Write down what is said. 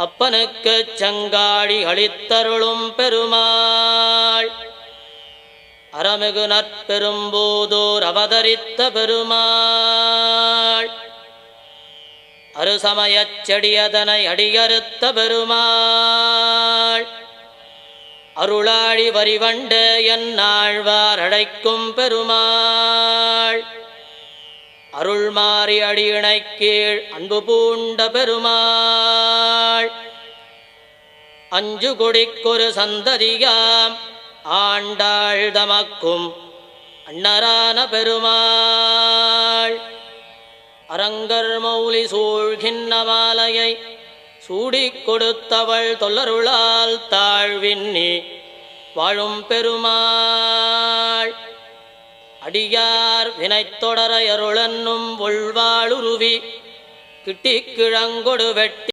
அப்பனுக்குச் சங்காழி அளித்தருளும் பெருமாள் அறமிகு நற்பெரும்போதோர் அவதரித்த பெருமாள் அருசமயச் செடியதனை அடியறுத்த பெருமாள் அருளாழி வரிவண்டு என்னாழ்வார் அடைக்கும் பெருமாள் அருள்மாறி அடியிணைக் கீழ் அன்பு பூண்ட பெருமாள் அஞ்சு கொடிக்கொரு சந்ததியாம் ஆண்டாள் தமக்கும் அண்ணரான பெருமாள் அரங்கர் மௌலி சூழ்கின்ற மாலையை சூடிக் கொடுத்தவள் தொல்லருளால் தாழ்வின்னி வாழும் பெருமாள் அடியார் வினைத்தொடர அருளன்னும் ஒள்வாளுருவி கிட்டிக் கிழங்கொடு வெட்டி